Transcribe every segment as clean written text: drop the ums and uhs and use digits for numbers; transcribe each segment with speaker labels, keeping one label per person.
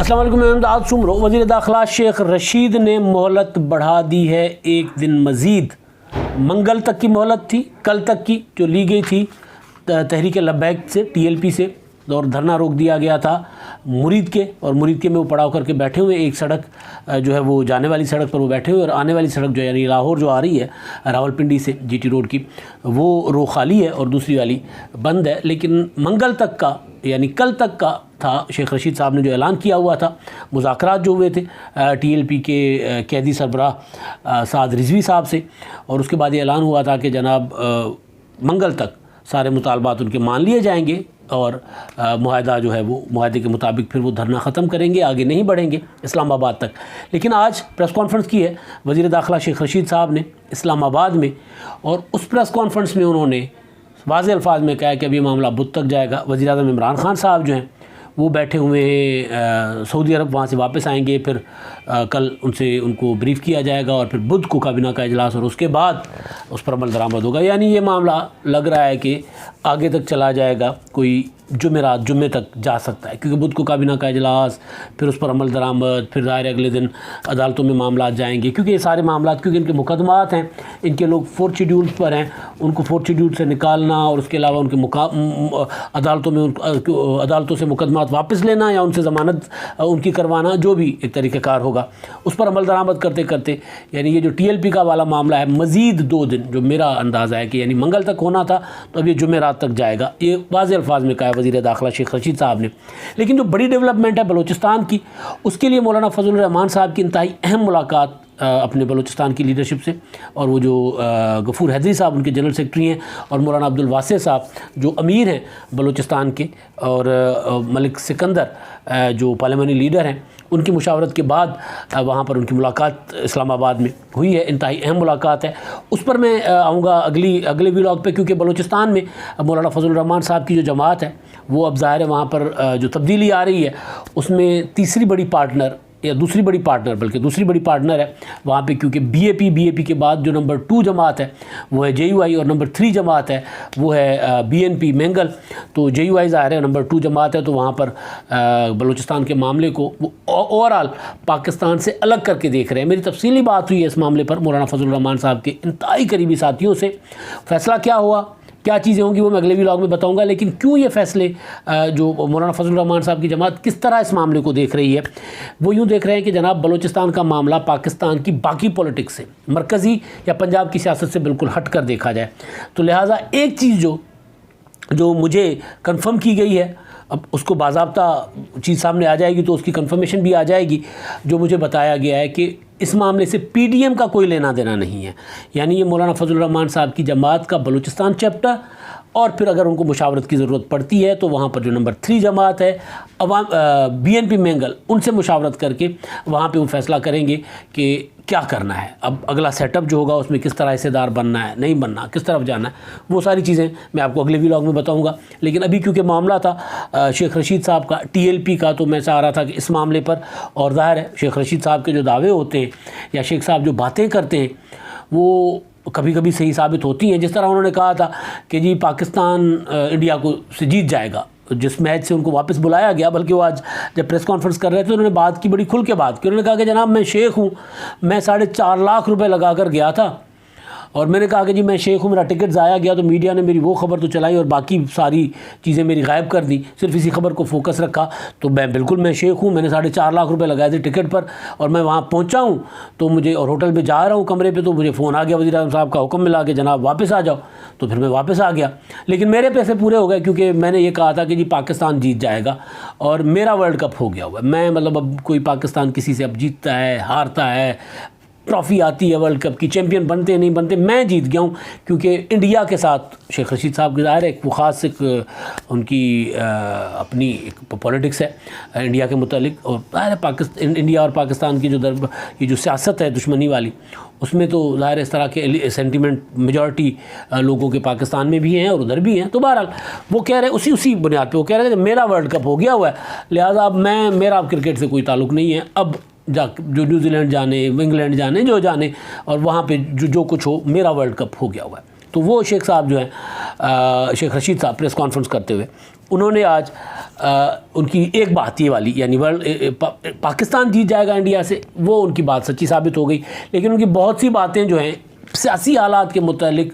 Speaker 1: السلام علیکم، میں امداد سمرو۔ وزیر داخلہ شیخ رشید نے مہلت بڑھا دی ہے 1 دن مزید۔ منگل تک کی مہلت تھی، کل تک کی جو لی گئی تھی تحریک لبیک سے، TLP سے، اور دھرنا روک دیا گیا تھا مرید کے، اور مرید کے میں وہ پڑاؤ کر کے بیٹھے ہوئے، ایک سڑک جو ہے وہ جانے والی سڑک پر وہ بیٹھے ہوئے، اور آنے والی سڑک جو ہے یعنی لاہور جو آ رہی ہے راولپنڈی سے GT روڈ کی، وہ رو خالی ہے اور دوسری والی بند ہے۔ لیکن منگل تک کا یعنی کل تک کا تھا، شیخ رشید صاحب نے جو اعلان کیا ہوا تھا، مذاکرات جو ہوئے تھے TLP کے قیدی سربراہ سعد رضوی صاحب سے، اور اس کے بعد یہ اعلان ہوا تھا کہ جناب منگل تک سارے مطالبات ان کے مان لیے جائیں گے، اور معاہدہ جو ہے وہ معاہدے کے مطابق پھر وہ دھرنا ختم کریں گے، آگے نہیں بڑھیں گے اسلام آباد تک۔ لیکن آج پریس کانفرنس کی ہے وزیر داخلہ شیخ رشید صاحب نے اسلام آباد میں، اور اس پریس کانفرنس میں انہوں نے واضح الفاظ میں کہا کہ اب یہ معاملہ بدھ تک جائے گا۔ وزیر اعظم عمران خان صاحب جو ہیں وہ بیٹھے ہوئے ہیں سعودی عرب، وہاں سے واپس آئیں گے، پھر کل ان کو بریف کیا جائے گا، اور پھر بدھ کو کابینہ کا اجلاس، اور اس کے بعد اس پر عمل درآمد ہوگا۔ یعنی یہ معاملہ لگ رہا ہے کہ آگے تک چلا جائے گا، کوئی جمعے تک جا سکتا ہے، کیونکہ بدھ کو کابینہ کا اجلاس، پھر اس پر عمل درآمد، پھر ظاہر اگلے دن عدالتوں میں معاملات جائیں گے، کیونکہ یہ سارے معاملات، کیونکہ ان کے مقدمات ہیں، ان کے لوگ 4 شیڈیولز پر ہیں، ان کو 4 شیڈیول سے نکالنا، اور اس کے علاوہ ان کے عدالتوں سے مقدمات واپس لینا، یا ان سے ضمانت ان کی کروانا، جو بھی ایک طریقہ کار ہوگا، اس پر عمل درآمد کرتے کرتے یعنی یہ جو TLP کا والا معاملہ ہے مزید 2 دن، جو میرا اندازہ ہے کہ یعنی منگل تک ہونا تھا تو اب یہ جمعرات تک جائے گا، یہ واضح الفاظ میں کہا ہے وزیر داخلہ شیخ رشید صاحب نے۔ لیکن جو بڑی ڈیولپمنٹ ہے بلوچستان کی، اس کے لیے مولانا فضل الرحمان صاحب کی انتہائی اہم ملاقات اپنے بلوچستان کی لیڈرشپ سے، اور وہ جو غفور حیدری صاحب ان کے جنرل سیکرٹری ہیں، اور مولانا عبدالواسع صاحب جو امیر ہیں بلوچستان کے، اور ملک سکندر جو پارلیمانی لیڈر ہیں، ان کی مشاورت کے بعد وہاں پر ان کی ملاقات اسلام آباد میں ہوئی ہے، انتہائی اہم ملاقات ہے۔ اس پر میں آؤں گا اگلے ولاگ پہ، کیونکہ بلوچستان میں مولانا فضل الرحمان صاحب کی جو جماعت ہے وہ اب ظاہر ہے وہاں پر جو تبدیلی آ رہی ہے، اس میں تیسری بڑی پارٹنر یا دوسری بڑی پارٹنر ہے وہاں پہ، کیونکہ بی اے پی کے بعد جو نمبر 2 جماعت ہے وہ ہے JUI، اور نمبر 3 جماعت ہے وہ ہے BNP مینگل۔ تو JUI ظاہر ہے نمبر 2 جماعت ہے، تو وہاں پر بلوچستان کے معاملے کو وہ اوورآل پاکستان سے الگ کر کے دیکھ رہے ہیں۔ میری تفصیلی بات ہوئی ہے اس معاملے پر مولانا فضل الرحمان صاحب کے انتہائی قریبی ساتھیوں سے، فیصلہ کیا ہوا، کیا چیزیں ہوں گی، وہ میں اگلے ولاگ میں بتاؤں گا۔ لیکن کیوں یہ فیصلے جو مولانا فضل الرحمان صاحب کی جماعت کس طرح اس معاملے کو دیکھ رہی ہے، وہ یوں دیکھ رہے ہیں کہ جناب بلوچستان کا معاملہ پاکستان کی باقی پولیٹکس سے، مرکزی یا پنجاب کی سیاست سے بالکل ہٹ کر دیکھا جائے، تو لہٰذا ایک چیز جو مجھے کنفرم کی گئی ہے، اب اس کو باضابطہ چیز سامنے آ جائے گی تو اس کی کنفرمیشن بھی آ جائے گی، جو مجھے بتایا گیا ہے کہ اس معاملے سے PDM کا کوئی لینا دینا نہیں ہے۔ یعنی یہ مولانا فضل الرحمان صاحب کی جماعت کا بلوچستان چیپٹر، اور پھر اگر ان کو مشاورت کی ضرورت پڑتی ہے تو وہاں پر جو نمبر 3 جماعت ہے BNP مینگل، ان سے مشاورت کر کے وہاں پہ وہ فیصلہ کریں گے کہ کیا کرنا ہے، اب اگلا سیٹ اپ جو ہوگا اس میں کس طرح حصے دار بننا ہے، نہیں بننا، کس طرف جانا ہے، وہ ساری چیزیں میں آپ کو اگلے ولاگ میں بتاؤں گا۔ لیکن ابھی کیونکہ معاملہ تھا شیخ رشید صاحب کا TLP کا، تو میں چاہ رہا تھا کہ اس معاملے پر، اور ظاہر ہے شیخ رشید صاحب کے جو دعوے ہوتے ہیں یا شیخ صاحب جو باتیں کرتے ہیں وہ کبھی کبھی صحیح ثابت ہوتی ہیں۔ جس طرح انہوں نے کہا تھا کہ جی پاکستان انڈیا کو سے جیت جائے گا، جس میچ سے ان کو واپس بلایا گیا، بلکہ وہ آج جب پریس کانفرنس کر رہے تھے انہوں نے بات کی، بڑی کھل کے بات کی، انہوں نے کہا کہ جناب میں شیخ ہوں، میں 4.5 لاکھ روپے لگا کر گیا تھا، اور میں نے کہا کہ جی میں شیخ ہوں، میرا ٹکٹ ضائع گیا، تو میڈیا نے میری وہ خبر تو چلائی اور باقی ساری چیزیں میری غائب کر دی، صرف اسی خبر کو فوکس رکھا، تو میں شیخ ہوں، میں نے 4.5 لاکھ روپے لگائے تھے ٹکٹ پر، اور میں وہاں پہنچا ہوں تو مجھے، اور ہوٹل پہ جا رہا ہوں کمرے پہ، تو مجھے فون آ گیا، وزیر اعظم صاحب کا حکم ملا کہ جناب واپس آ جاؤ، تو پھر میں واپس آ گیا۔ لیکن میرے پیسے پورے ہو گئے، کیونکہ میں نے یہ کہا تھا کہ جی پاکستان جیت جائے گا، اور میرا ورلڈ کپ ہو گیا ہوا ہے، میں مطلب اب کوئی پاکستان کسی سے اب جیتتا ہے، ہارتا ہے، ٹرافی آتی ہے ورلڈ کپ کی، چیمپئن بنتے نہیں بنتے، میں جیت گیا ہوں، کیونکہ انڈیا کے ساتھ شیخ رشید صاحب کی ظاہر ہے ایک وہ خاص ایک ان کی اپنی ایک پولیٹکس ہے انڈیا کے متعلق، اور ظاہر ہے انڈیا اور پاکستان کی یہ جو سیاست ہے دشمنی والی، اس میں تو ظاہر اس طرح کے سینٹیمنٹ میجورٹی لوگوں کے پاکستان میں بھی ہیں اور ادھر بھی ہیں، تو بہرحال وہ کہہ رہے اسی بنیاد پہ وہ کہہ رہے ہیں کہ میرا ورلڈ کپ ہو گیا ہوا ہے، لہٰذا اب میرا اب کرکٹ سے کوئی تعلق نہیں ہے، اب جو نیوزی لینڈ جانے، انگلینڈ جانے، جو جانے، اور وہاں پہ جو کچھ ہو، میرا ورلڈ کپ ہو گیا ہوا ہے۔ تو وہ شیخ صاحب جو ہیں شیخ رشید صاحب پریس کانفرنس کرتے ہوئے انہوں نے آج ان کی ایک بات یہ والی یعنی پاکستان جیت جائے گا انڈیا سے، وہ ان کی بات سچی ثابت ہو گئی، لیکن ان کی بہت سی باتیں جو ہیں سیاسی حالات کے متعلق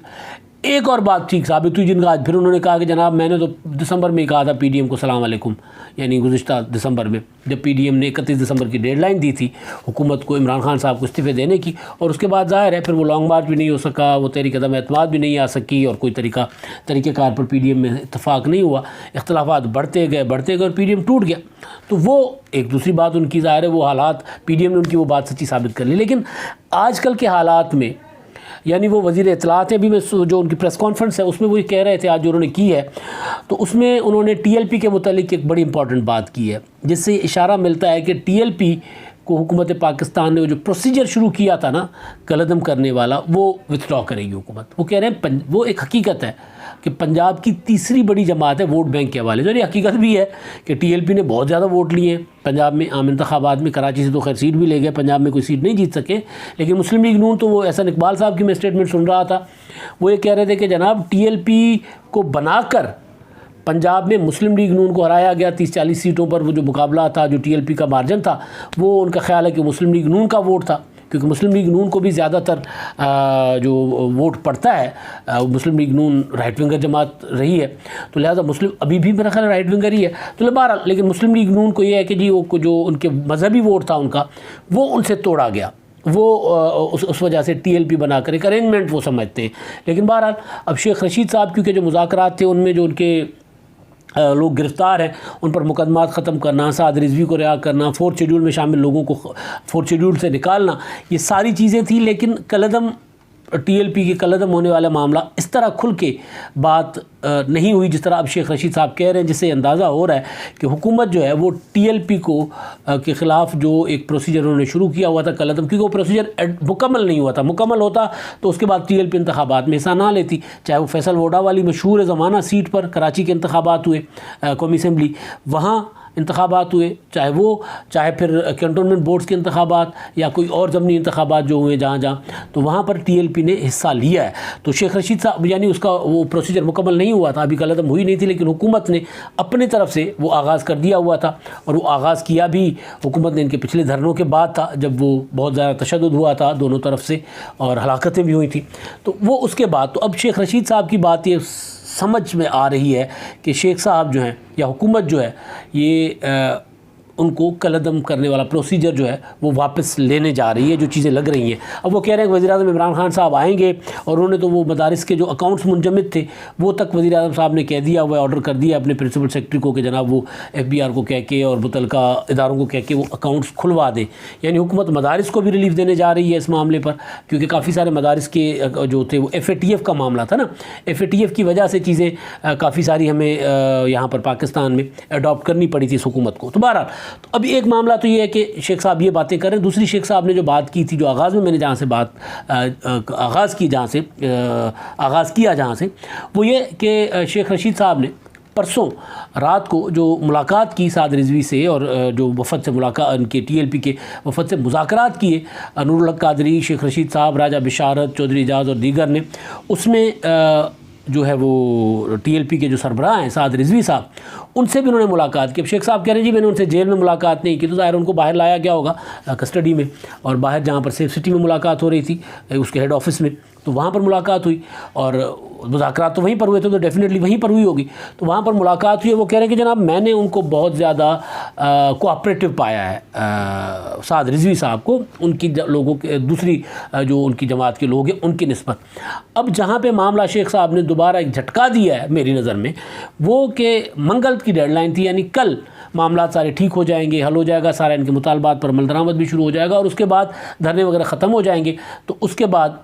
Speaker 1: ایک اور بات ٹھیک ثابت ہوئی، جن کا آج پھر انہوں نے کہا کہ جناب میں نے تو دسمبر میں ہی کہا تھا پی ڈی ایم کو سلام علیکم، یعنی گزشتہ دسمبر میں جب پی ڈی ایم نے 31 دسمبر کی ڈیڈ لائن دی تھی حکومت کو عمران خان صاحب کو استعفے دینے کی، اور اس کے بعد ظاہر ہے پھر وہ لانگ مارچ بھی نہیں ہو سکا، وہ تحریک عدم اعتماد بھی نہیں آ سکی، اور کوئی طریقہ کار پر پی ڈی ایم میں اتفاق نہیں ہوا، اختلافات بڑھتے گئے اور پی ڈی ایم ٹوٹ گیا۔ تو وہ ایک دوسری بات ان کی ظاہر ہے وہ حالات پی ڈی ایم نے ان کی وہ بات سچی ثابت کر لی، لیکن آج کل کے حالات میں یعنی وہ وزیر اطلاعات ہیں، ابھی میں جو ان کی پریس کانفرنس ہے اس میں وہ کہہ رہے تھے آج جو انہوں نے کی ہے، تو اس میں انہوں نے ٹی ایل پی کے متعلق ایک بڑی امپورٹنٹ بات کی ہے، جس سے اشارہ ملتا ہے کہ ٹی ایل پی کو حکومت پاکستان نے جو پروسیجر شروع کیا تھا نا کالعدم کرنے والا، وہ وتھڈرا کرے گی حکومت۔ وہ کہہ رہے ہیں وہ ایک حقیقت ہے کہ پنجاب کی تیسری بڑی جماعت ہے ووٹ بینک کے حوالے سے، اور یہ حقیقت بھی ہے کہ ٹی ایل پی نے بہت زیادہ ووٹ لیے ہیں پنجاب میں عام انتخابات میں، کراچی سے تو خیر سیٹ بھی لے گئے، پنجاب میں کوئی سیٹ نہیں جیت سکے، لیکن مسلم لیگ نون تو وہ احسن اقبال صاحب کی میں اسٹیٹمنٹ سن رہا تھا، وہ یہ کہہ رہے تھے کہ جناب ٹی ایل پی کو بنا کر پنجاب میں مسلم لیگ نون کو ہرایا گیا 30-40 سیٹوں پر، وہ جو مقابلہ تھا جو ٹی ایل پی کا مارجن تھا وہ ان کا خیال ہے کہ مسلم لیگ نون کا ووٹ تھا، کیونکہ مسلم لیگ نون کو بھی زیادہ تر جو ووٹ پڑتا ہے، مسلم لیگ نون رائٹ ونگر جماعت رہی ہے، تو لہٰذا مسلم ابھی بھی میرا خیال رائٹ ونگر ہی ہے، تو بہرحال لیکن مسلم لیگ نون کو یہ ہے کہ جی وہ جو ان کے مذہبی ووٹ تھا ان کا وہ ان سے توڑا گیا، وہ اس وجہ سے ٹی ایل پی بنا کر ایک ارینجمنٹ وہ سمجھتے ہیں۔ لیکن بہرحال اب شیخ رشید صاحب کیونکہ جو مذاکرات تھے ان میں جو ان کے لوگ گرفتار ہیں ان پر مقدمات ختم کرنا، سعد رضوی کو رہا کرنا، فورتھ شیڈول میں شامل لوگوں کو فورتھ شیڈول سے نکالنا، یہ ساری چیزیں تھیں، لیکن کالعدم ٹی ایل پی کے کالعدم ہونے والا معاملہ اس طرح کھل کے بات نہیں ہوئی جس طرح اب شیخ رشید صاحب کہہ رہے ہیں، جس سے اندازہ ہو رہا ہے کہ حکومت جو ہے وہ ٹی ایل پی کو کے خلاف جو ایک پروسیجر انہوں نے شروع کیا ہوا تھا کالعدم، کیونکہ وہ پروسیجر مکمل نہیں ہوا تھا، مکمل ہوتا تو اس کے بعد ٹی ایل پی انتخابات میں حصہ نہ لیتی، چاہے وہ فیصل ووڈا والی مشہور زمانہ سیٹ پر کراچی کے انتخابات ہوئے قومی اسمبلی، وہاں انتخابات ہوئے، چاہے پھر کینٹونمنٹ بورڈز کے انتخابات یا کوئی اور ضمنی انتخابات جو ہوئے جہاں تو وہاں پر ٹی ایل پی نے حصہ لیا ہے۔ تو شیخ رشید صاحب یعنی اس کا وہ پروسیجر مکمل نہیں ہوا تھا، ابھی کالعدم ہوئی نہیں تھی، لیکن حکومت نے اپنے طرف سے وہ آغاز کر دیا ہوا تھا، اور وہ آغاز کیا بھی حکومت نے ان کے پچھلے دھرنوں کے بعد تھا جب وہ بہت زیادہ تشدد ہوا تھا دونوں طرف سے اور ہلاکتیں بھی ہوئی تھیں، تو وہ اس کے بعد تو اب شیخ رشید صاحب کی بات یہ سمجھ میں آ رہی ہے کہ شیخ صاحب جو ہیں یا حکومت جو ہے یہ ان کو کالعدم کرنے والا پروسیجر جو ہے وہ واپس لینے جا رہی ہے، جو چیزیں لگ رہی ہیں۔ اب وہ کہہ رہے ہیں کہ وزیر اعظم عمران خان صاحب آئیں گے، اور انہوں نے تو وہ مدارس کے جو اکاؤنٹس منجمد تھے وہ تک وزیر اعظم صاحب نے کہہ دیا ہوا ہے، آرڈر کر دیا اپنے پرنسپل سیکرٹری کو کہ جناب وہ ایف بی آر کو کہہ کے اور متعلقہ اداروں کو کہہ کے وہ اکاؤنٹس کھلوا دیں، یعنی حکومت مدارس کو بھی ریلیف دینے جا رہی ہے اس معاملے پر، کیونکہ کافی سارے مدارس کے جو تھے وہ ایف اے ٹی ایف کا معاملہ تھا نا، ایف اے ٹی ایف کی وجہ سے چیزیں کافی ساری ہمیں یہاں پر پاکستان میں اڈاپٹ کرنی پڑی تھی اس حکومت کو۔ تو بہرحال تو ابھی ایک معاملہ تو یہ ہے کہ شیخ صاحب یہ باتیں کریں، دوسری شیخ صاحب نے جو بات کی تھی جو آغاز میں نے جہاں سے بات آغاز کیا جہاں سے وہ یہ کہ شیخ رشید صاحب نے پرسوں رات کو جو ملاقات کی سعد رضوی سے اور جو وفد سے ملاقات ان کے ٹی ایل پی کے وفد سے مذاکرات کیے نور الحق قادری، شیخ رشید صاحب، راجہ بشارت، چودھری اعجاز اور دیگر نے، اس میں جو ہے وہ ٹی ایل پی کے جو سربراہ ہیں سعد رضوی صاحب ان سے بھی انہوں نے ملاقات کی۔ اب شیخ صاحب کہہ رہے ہیں جی میں نے ان سے جیل میں ملاقات نہیں کی، تو ظاہر ان کو باہر لایا گیا ہوگا کسٹڈی میں، اور باہر جہاں پر سیف سٹی میں ملاقات ہو رہی تھی اس کے ہیڈ آفس میں، تو وہاں پر ملاقات ہوئی، اور مذاکرات تو وہیں پر ہوئے تھے تو ڈیفینیٹلی وہیں پر ہوئی ہوگی، تو وہاں پر ملاقات ہوئی۔ وہ کہہ رہے ہیں کہ جناب میں نے ان کو بہت زیادہ کوآپریٹو پایا ہے سعد رضوی صاحب کو، ان کی لوگوں کے دوسری جو ان کی جماعت کے لوگ ہیں ان کی نسبت۔ اب جہاں پہ معاملہ شیخ صاحب نے دوبارہ ایک جھٹکا دیا ہے میری نظر میں، وہ کہ منگل کی ڈیڈ لائن تھی، یعنی کل معاملات سارے ٹھیک ہو جائیں گے، حل ہو جائے گا، سارے ان کے مطالبات پر عمل درآمد بھی شروع ہو جائے گا، اور اس کے بعد دھرنے وغیرہ ختم ہو جائیں گے، تو اس کے بعد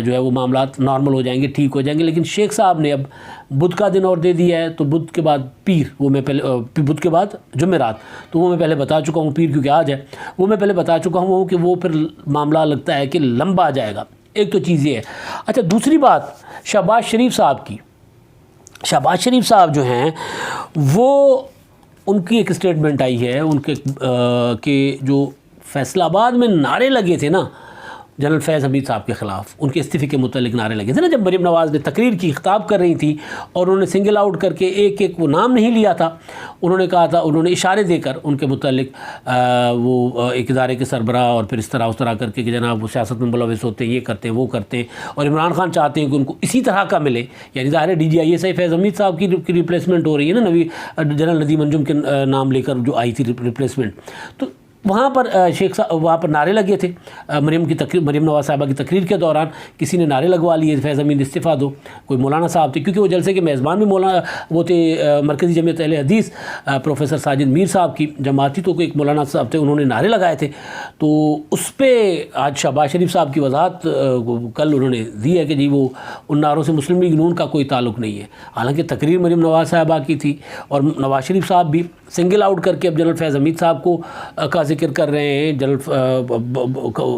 Speaker 1: جو ہے وہ معاملات نارمل ہو جائیں گے، ٹھیک ہو جائیں گے۔ لیکن شیخ صاحب نے اب بدھ کا دن اور دے دیا ہے، تو بدھ کے بعد پیر، وہ میں پہلے بدھ کے بعد جمعرات، تو وہ میں پہلے بتا چکا ہوں، پیر کیونکہ آج ہے، وہ میں پہلے بتا چکا ہوں کہ وہ پھر معاملہ لگتا ہے کہ لمبا جائے گا۔ ایک تو چیز یہ ہے۔ اچھا دوسری بات شہباز شریف صاحب کی، شہباز شریف صاحب جو ہیں وہ ان کی ایک اسٹیٹمنٹ آئی ہے ان کے کہ جو فیصل آباد میں نعرے لگے تھے نا جنرل فیض حمید صاحب کے خلاف ان کے استعفے کے متعلق نعرے لگے تھے نا. جب مریم نواز نے تقریر کی، خطاب کر رہی تھی اور انہوں نے سنگل آؤٹ کر کے ایک ایک وہ نام نہیں لیا تھا، انہوں نے کہا تھا، انہوں نے اشارے دے کر ان کے متعلق وہ ایک ادارے کے سربراہ اور پھر اس طرح کر کے کہ جناب وہ سیاست میں ملوث ہوتے ہیں، یہ کرتے ہیں وہ کرتے ہیں، اور عمران خان چاہتے ہیں کہ ان کو اسی طرح کا ملے. یعنی ظاہر ہے D G I S I فیض حمید صاحب کی ریپلیسمنٹ ہو رہی ہے نا، نوی جنرل ندیم انجم کے نام لے کر جو آئی تھی ریپلیسمنٹ. تو وہاں پر شیخ صاحب وہاں پر نعرے لگے تھے. مریم نواز صاحبہ کی تقریر کے دوران کسی نے نعرے لگوا لیے فیض حمید استعفیٰ دو. کوئی مولانا صاحب تھے، کیونکہ وہ جلسے کے میزبان بھی مولانا وہ تھے مرکزی جمعیت اہل حدیث پروفیسر ساجد میر صاحب کی جماعت تھی، تو کوئی ایک مولانا صاحب تھے، انہوں نے نعرے لگائے تھے. تو اس پہ آج شہباز شریف صاحب کی وضاحت کل انہوں نے دی ہے کہ جی وہ ان نعروں سے مسلم لیگ نون کا کوئی تعلق نہیں ہے. حالانکہ تقریر مریم نواز صاحبہ کی تھی اور نواز شریف صاحب بھی سنگل آؤٹ کر کے اب جنرل فیض حمید صاحب کو کا ذکر کر رہے ہیں، جنرل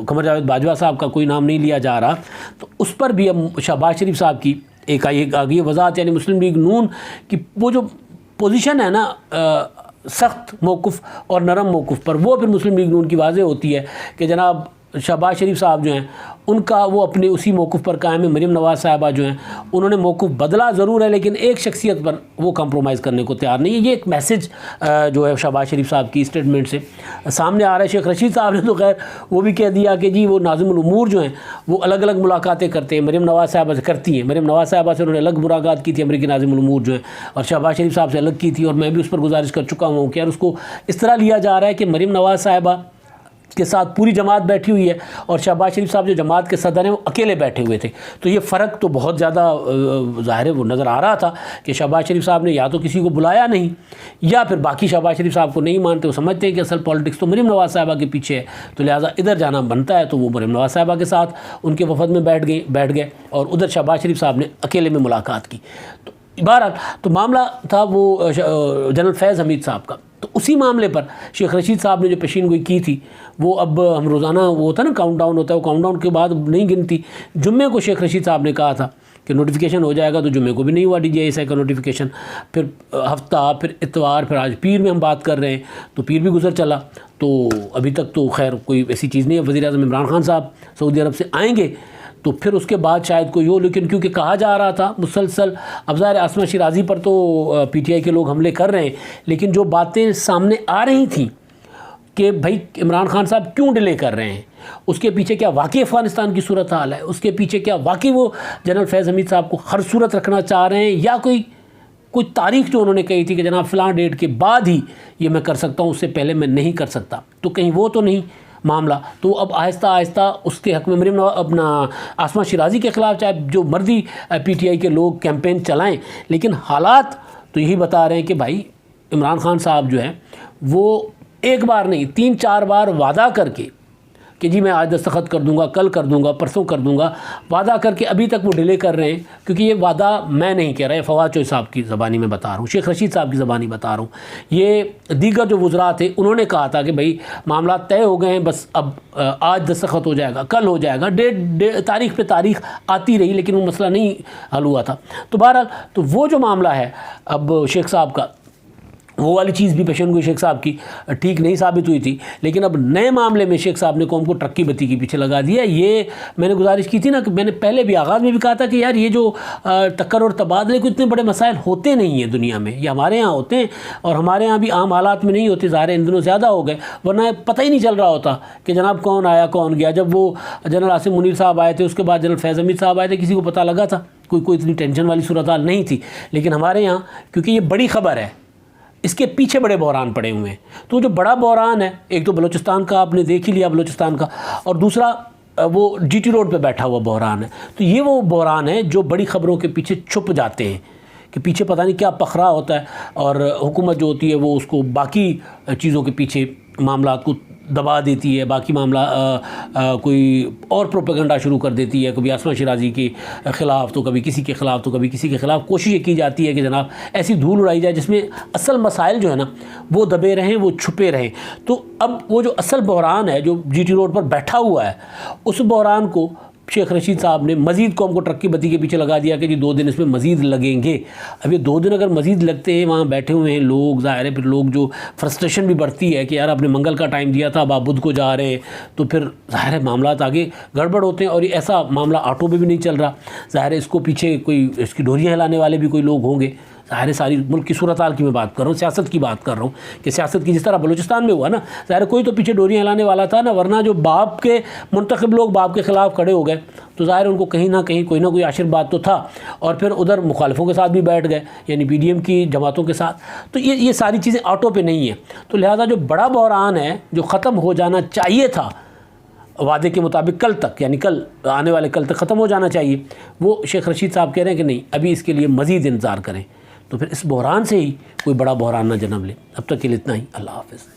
Speaker 1: قمر جاوید باجوہ صاحب کا کوئی نام نہیں لیا جا رہا. تو اس پر بھی اب شہباز شریف صاحب کی ایک آگئی وضاحت، یعنی مسلم لیگ نون کی وہ جو پوزیشن ہے نا سخت موقف اور نرم موقف پر، وہ پھر مسلم لیگ نون کی واضح ہوتی ہے کہ جناب شہباز شریف صاحب جو ہیں ان کا وہ اپنے اسی موقف پر قائم ہے. مریم نواز صاحبہ جو ہیں انہوں نے موقف بدلا ضرور ہے، لیکن ایک شخصیت پر وہ کمپرومائز کرنے کو تیار نہیں ہے. یہ ایک میسج جو ہے شہباز شریف صاحب کی اسٹیٹمنٹ سے سامنے آ رہا ہے. شیخ رشید صاحب نے تو خیر وہ بھی کہہ دیا کہ جی وہ ناظم الامور جو ہیں وہ الگ الگ ملاقاتیں کرتے ہیں، مریم نواز صاحبہ سے کرتی ہیں. مریم نواز صاحبہ سے انہوں نے الگ ملاقات کی تھی امریکی ناظم الامور جو ہیں، اور شہباز شریف صاحب سے الگ کی تھی. اور میں بھی اس پر گزارش کر چکا ہوں کہ یار اس کو اس طرح لیا جا رہا ہے کہ مریم نواز صاحبہ کے ساتھ پوری جماعت بیٹھی ہوئی ہے اور شہباز شریف صاحب جو جماعت کے صدر ہیں وہ اکیلے بیٹھے ہوئے تھے. تو یہ فرق تو بہت زیادہ ظاہر ہے وہ نظر آ رہا تھا کہ شہباز شریف صاحب نے یا تو کسی کو بلایا نہیں، یا پھر باقی شہباز شریف صاحب کو نہیں مانتے، وہ سمجھتے ہیں کہ اصل پالیٹکس تو مریم نواز صاحبہ کے پیچھے ہے، تو لہٰذا ادھر جانا بنتا ہے. تو وہ مریم نواز صاحبہ کے ساتھ ان کے وفد میں بیٹھ گئے اور ادھر شہباز شریف صاحب نے اکیلے میں ملاقات کی. تو بہرحال تو معاملہ تھا وہ جنرل فیض حمید صاحب کا. تو اسی معاملے پر شیخ رشید صاحب نے جو پیشین گوئی کی تھی، وہ اب ہم روزانہ وہ ہوتا ہے نا کاؤنٹ ڈاؤن ہوتا ہے، وہ کاؤنٹ ڈاؤن کے بعد نہیں گنتی. جمعے کو شیخ رشید صاحب نے کہا تھا کہ نوٹیفیکیشن ہو جائے گا، تو جمعے کو بھی نہیں ہوا ڈی جی ایس آئی کا نوٹیفیکیشن. پھر ہفتہ، پھر اتوار، پھر آج پیر میں ہم بات کر رہے ہیں، تو پیر بھی گزر چلا. تو ابھی تک تو خیر کوئی ایسی چیز نہیں ہے. وزیر اعظم عمران خان صاحب سعودی عرب سے آئیں گے تو پھر اس کے بعد شاید کوئی ہو، لیکن کیونکہ کہا جا رہا تھا مسلسل، اب ظاہر عاصمہ شیرازی پر تو پی ٹی آئی کے لوگ حملے کر رہے ہیں، لیکن جو باتیں سامنے آ رہی تھیں کہ بھائی عمران خان صاحب کیوں ڈیلے کر رہے ہیں، اس کے پیچھے کیا واقعی افغانستان کی صورتحال ہے، اس کے پیچھے کیا واقعی وہ جنرل فیض حمید صاحب کو ہر صورت رکھنا چاہ رہے ہیں، یا کوئی تاریخ جو انہوں نے کہی تھی کہ جناب فلاں ڈیٹ کے بعد ہی یہ میں کر سکتا ہوں، اس سے پہلے میں نہیں کر سکتا، تو کہیں وہ تو نہیں معاملہ. تو اب آہستہ آہستہ اس کے حق میں مریم اپنا عاصمہ شیرازی کے خلاف چاہے جو مرضی پی ٹی آئی کے لوگ کیمپین چلائیں، لیکن حالات تو یہی بتا رہے ہیں کہ بھائی عمران خان صاحب جو ہیں وہ ایک بار نہیں 3-4 بار وعدہ کر کے کہ جی میں آج دستخط کر دوں گا، کل کر دوں گا، پرسوں کر دوں گا، وعدہ کر کے ابھی تک وہ ڈیلے کر رہے ہیں. کیونکہ یہ وعدہ میں نہیں کہہ رہا، یہ فواد چوہے صاحب کی زبانی میں بتا رہا ہوں، شیخ رشید صاحب کی زبانی بتا رہا ہوں. یہ دیگر جو وزراء تھے انہوں نے کہا تھا کہ بھائی معاملات طے ہو گئے ہیں، بس اب آج دستخط ہو جائے گا، کل ہو جائے گا، تاریخ پہ تاریخ آتی رہی، لیکن وہ مسئلہ نہیں حل ہوا تھا. تو بہرحال تو وہ جو معاملہ ہے اب شیخ صاحب کا، وہ والی چیز بھی پیشن گوئی شیخ صاحب کی ٹھیک نہیں ثابت ہوئی تھی. لیکن اب نئے معاملے میں شیخ صاحب نے قوم کو ٹرک کی بتی کے پیچھے لگا دیا. یہ میں نے گزارش کی تھی نا کہ میں نے پہلے بھی آغاز میں بھی کہا تھا کہ یار یہ جو ٹکر اور تبادلے کو اتنے بڑے مسائل ہوتے نہیں ہیں دنیا میں، یہ ہمارے ہاں ہوتے ہیں اور ہمارے ہاں بھی عام حالات میں نہیں ہوتے. ظاہر ان دنوں زیادہ ہو گئے، ورنہ پتہ ہی نہیں چل رہا ہوتا کہ جناب کون آیا کون گیا. جب وہ جنرل عاصم منیر صاحب آئے تھے، اس کے بعد جنرل فیض حمید صاحب آئے تھے، کسی کو پتہ لگا تھا؟ کوئی اتنی ٹینشن والی صورتحال نہیں تھی. لیکن ہمارے یہاں کیونکہ یہ بڑی خبر ہے، اس کے پیچھے بڑے بحران پڑے ہوئے ہیں. تو جو بڑا بحران ہے، ایک تو بلوچستان کا آپ نے دیکھ ہی لیا بلوچستان کا، اور دوسرا وہ جی ٹی روڈ پہ بیٹھا ہوا بحران ہے. تو یہ وہ بحران ہے جو بڑی خبروں کے پیچھے چھپ جاتے ہیں کہ پیچھے پتہ نہیں کیا پکھرا ہوتا ہے، اور حکومت جو ہوتی ہے وہ اس کو باقی چیزوں کے پیچھے معاملات کو دبا دیتی ہے، باقی معاملہ کوئی اور پروپیگنڈا شروع کر دیتی ہے، کبھی عاصمہ شیرازی کے خلاف، تو کبھی کسی کے خلاف، تو کبھی کسی کے خلاف. کوشش یہ کی جاتی ہے کہ جناب ایسی دھول اڑائی جائے جس میں اصل مسائل جو ہے نا وہ دبے رہیں، وہ چھپے رہیں. تو اب وہ جو اصل بحران ہے جو جی ٹی روڈ پر بیٹھا ہوا ہے، اس بحران کو شیخ رشید صاحب نے مزید قوم کو ٹرکی بتی کے پیچھے لگا دیا کہ جی 2 دن اس میں مزید لگیں گے. اب یہ 2 دن اگر مزید لگتے ہیں، وہاں بیٹھے ہوئے ہیں لوگ، ظاہر ہے پھر لوگ جو فرسٹریشن بھی بڑھتی ہے کہ یار آپ نے منگل کا ٹائم دیا تھا، اب آپ بدھ کو جا رہے ہیں، تو پھر ظاہر ہے معاملات آگے گڑبڑ ہوتے ہیں. اور یہ ایسا معاملہ آٹو پہ بھی نہیں چل رہا، ظاہر ہے اس کو پیچھے کوئی اس کی ڈوریاں ہلانے والے بھی کوئی لوگ ہوں گے. ظاہر ہے ساری ملک کی صورتحال کی میں بات کر رہا ہوں، سیاست کی بات کر رہا ہوں کہ سیاست کی جس طرح بلوچستان میں ہوا نا، ظاہر ہے کوئی تو پیچھے ڈوریاں ہلانے والا تھا نا، ورنہ جو باپ کے منتخب لوگ باپ کے خلاف کھڑے ہو گئے تو ظاہر ہے ان کو کہیں نہ کہیں کوئی نہ کوئی آشرواد تو تھا. اور پھر ادھر مخالفوں کے ساتھ بھی بیٹھ گئے، یعنی پی ڈی ایم کی جماعتوں کے ساتھ. تو یہ ساری چیزیں آٹو پہ نہیں ہیں. تو لہٰذا جو بڑا بحران ہے جو ختم ہو جانا چاہیے تھا وعدے کے مطابق کل تک، یعنی کل آنے والے کل تک ختم ہو جانا چاہیے، وہ شیخ رشید صاحب کہہ رہے ہیں کہ نہیں، ابھی اس کے لیے مزید انتظار کریں. تو پھر اس بحران سے ہی کوئی بڑا بحران نہ جنم لے. اب تک کے لیے اتنا ہی. اللہ حافظ.